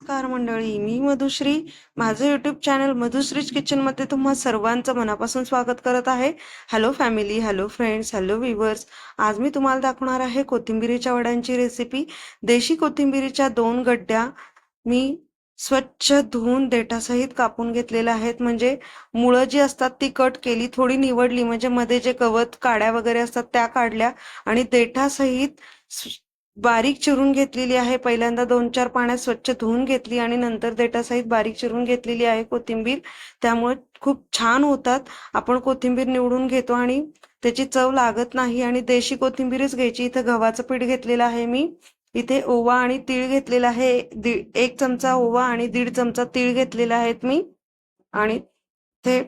नमस्कार मंडळी, मी मधुश्री. माझं यूट्यूब चॅनल मधुश्रीज किचनमध्ये तुम्हा सर्वांचं मनापासून स्वागत करत आहे. Hello family, hello friends, hello viewers. आज मी तुम्हाला दाखवणार आहे कोथिंबिरीच्या वड्यांची रेसिपी. देशी कोथिंबिरीच्या 2 गड्ड्या मी स्वच्छ धुवून देठासहित कापून घेतलेल्या आहेत. म्हणजे मुळं जी असतात ती कट केली, थोडी निवडली, म्हणजे मध्ये जे गवत काड्या वगैरे असतात त्या काढल्या आणि देठासहित बारीक चिरून घेतलेली आहे. पहिल्यांदा 2-4 पाण्यात स्वच्छ धुवून घेतली आणि नंतर देठासहित बारीक चिरून घेतलेली आहे कोथिंबीर. त्यामुळे खूप छान होतात. आपण कोथिंबीर निवडून घेतो आणि त्याची चव लागत नाही आणि देशी कोथिंबीरच घ्यायची. इथे गव्हाचं पीठ घेतलेलं आहे मी. इथे ओवा आणि तीळ घेतलेला आहे. 1 चमचा ओवा आणि 1.5 चमचा तीळ घेतलेला आहेत मी. आणि ते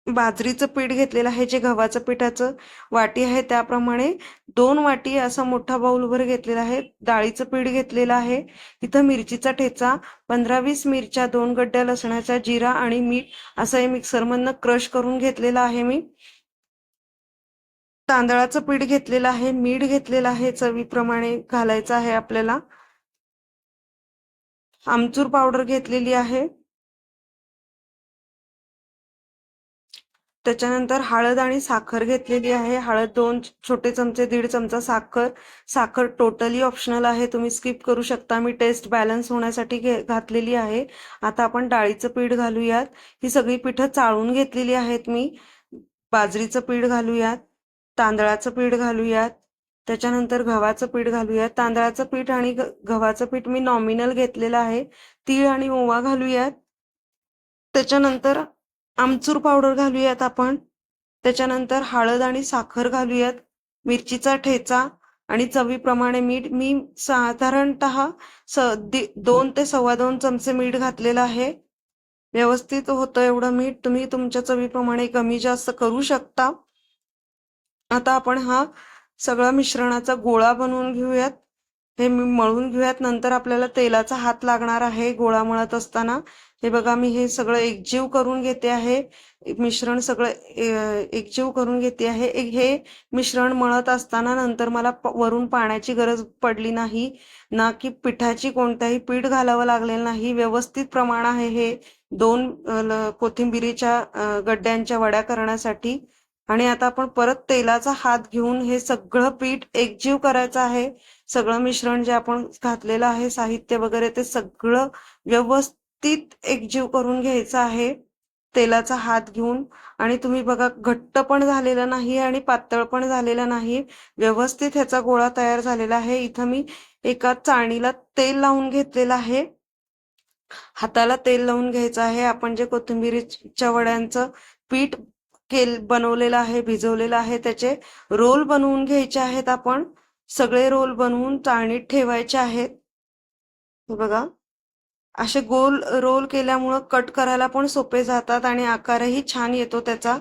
बाजरीचं पीठ घेतलेलं आहे, जे गव्हाचं पिठाचं वाटी आहे त्याप्रमाणे 2 वाटी असा मोठा बाउलभर घेतलेला आहे. डाळीचं पीठ घेतलेलं आहे. इथं मिरचीचा ठेचा, 15-20 मिरच्या, 2 गड्ड्या लसणाच्या, जिरा आणि मीठ असं हे मिक्सरमधनं क्रश करून घेतलेलं आहे मी. तांदळाचं पीठ घेतलेलं आहे. मीठ घेतलेलं आहे, चवीप्रमाणे घालायचं आहे आपल्याला. आमचूर पावडर घेतलेली आहे. त्याच्यानंतर हळद आणि साखर घेतलेली आहे. हळद 2 छोटे चमचे, 1.5 चमचा साखर. साखर टोटली ऑप्शनल आहे, तुम्ही स्किप करू शकता. मी टेस्ट बॅलन्स होण्यासाठी घातलेली आहे. आता आपण डाळीचं पीठ घालूयात. ही सगळी पिठं चाळून घेतलेली आहेत मी. बाजरीचं पीठ घालूयात, तांदळाचं पीठ घालूयात, त्याच्यानंतर गव्हाचं पीठ घालूयात. तांदळाचं पीठ आणि गव्हाचं पीठ मी नॉमिनल घेतलेलं आहे. तीळ आणि ओवा घालूयात. त्याच्यानंतर आमचूर पावडर घालूयात आपण. त्याच्यानंतर हळद आणि साखर घालूयात. मिरचीचा ठेचा आणि चवीप्रमाणे मीठ. मी साधारणतः 2 ते 2.25 चमचे मीठ घातलेलं आहे. व्यवस्थित होतं एवढं मीठ. तुम्ही तुमच्या चवीप्रमाणे कमी जास्त करू शकता. आता आपण हा सगळा मिश्रणाचा गोळा बनवून घेऊयात. हे मळून घेऊयात. नंतर आपल्याला तेलाचा हात लागणार आहे गोळा मळत असताना. हे बघा, मी हे सगळं एकजीव करून घेते आहे. मिश्रण सगळं एकजीव करून घेते आहे. हे मिश्रण मळत असताना नंतर मला वरून पाण्याची गरज पडली नाही, ना की पिठाची कोणत्याही पीठ घालावं लागलेलं नाही. व्यवस्थित प्रमाण आहे हे 2 कोथिंबिरीच्या गड्ड्यांच्या वड्या करण्यासाठी. आणि आता आपण परत तेलाचा हात घेऊन हे सगळं पीठ एकजीव करायचं आहे. सगळं मिश्रण जे आपण घातलेलं आहे, साहित्य वगैरे, ते सगळं व्यवस्थित एकजीव करून घ्यायचं आहे तेलाचा हात घेऊन. आणि तुम्ही बघा, घट्ट पण झालेलं नाही आणि पातळ पण झालेलं नाही. व्यवस्थित ह्याचा गोळा तयार झालेला आहे. इथं मी एका चाळणीला तेल लावून घेतलेलं आहे. हाताला तेल लावून घ्यायचं आहे. आपण जे कोथिंबीरीच्या वड्यांचं पीठ बनवलेलं आहे, भिजवलेलं आहे, त्याचे रोल बनवून घ्यायचे आहेत. आपण सगळे रोल बनवून चाळणीत ठेवायचे आहेत. हे बघा, असे गोल रोल केल्यामुळं कट करायला पण सोपे जातात आणि आकारही छान येतो त्याचा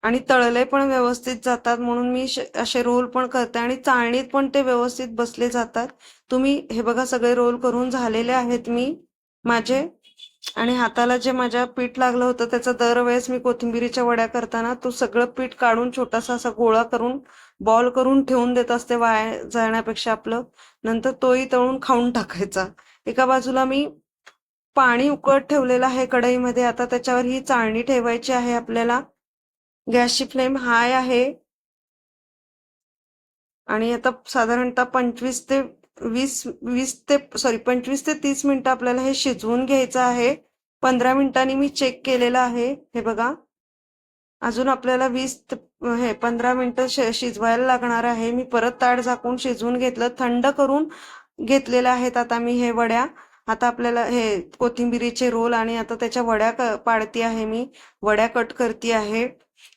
आणि तळले पण व्यवस्थित जातात. म्हणून मी असे रोल पण करते आणि चाळणीत पण ते व्यवस्थित बसले जातात. तुम्ही हे बघा, सगळे रोल करून झालेले आहेत मी माझे. आणि हाताला जे माझ्या पीठ लागलं होतं त्याचा दरवेळेस मी कोथिंबिरीच्या वड्या करताना तो सगळं पीठ काढून छोटासा असा गोळा करून बॉल करून ठेवून देत असते, वाया जाण्यापेक्षा आपलं. नंतर तोही तळून खाऊन टाकायचा. एका बाजूला मी पाणी उकळत ठेवलेलं आहे कढईमध्ये. आता त्याच्यावर ही चाळणी ठेवायची आहे आपल्याला. गॅसची फ्लेम हाय आहे आणि आता साधारणतः 25 ते 30 मिनिटं आपल्याला हे शिजवून घ्यायचं आहे. 15 मिनिटांनी मी चेक केलेलं आहे. हे बघा, अजून आपल्याला 15 मिनिटं शिजवायला लागणार आहे. मी परत ताट झाकून शिजवून घेतलं, थंड करून घेतलेल्या आहेत आता मी हे वड्या. आता आपल्याला हे कोथिंबिरीचे रोल आणि आता त्याच्या वड्या पाडती आहे मी, वड्या कट करते आहे.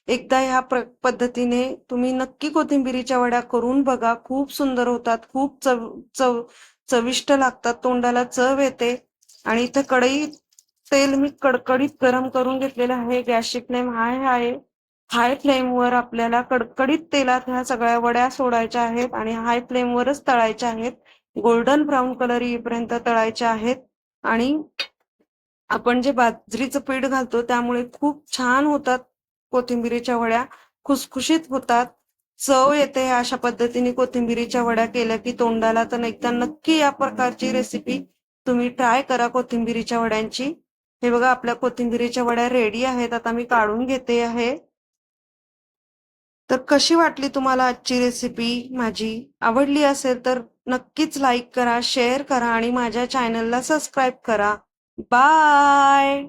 एकदा ह्या पद्धतीने तुम्ही नक्की कोथिंबिरीच्या वड्या करून बघा. खूप सुंदर होतात, खूप चविष्ट लागतात, तोंडाला चव येते. आणि इथं तेल मी कडकडीत गरम करून घेतलेलं आहे. गॅसची फ्लेम हाय आहे. हाय फ्लेमवर आपल्याला कडकडीत तेलात ह्या सगळ्या वड्या सोडायच्या आहेत आणि हाय फ्लेमवरच तळायच्या आहेत. गोल्डन ब्राऊन कलर येईपर्यंत तळायच्या आहेत. आणि आपण जे बाजरीचं पीठ घालतो त्यामुळे खूप छान होतात कोथिंबिरीच्या वड्या, खुसखुशीत होतात, चव येते. अशा पद्धतीने कोथिंबिरीच्या वड्या केल्या की तोंडाला. तर एकदा नक्की या प्रकारची रेसिपी तुम्ही ट्राय करा कोथिंबिरीच्या वड्यांची. हे बघा आपल्या कोथिंबिरीच्या वड्या रेडी आहेत. आता मी काढून घेते आहे. तर कशी वाटली तुम्हाला आजची रेसिपी माझी? आवडली असेल तर नक्कीच लाईक करा, शेअर करा आणि माझ्या चॅनलला सबस्क्राईब करा. बाय.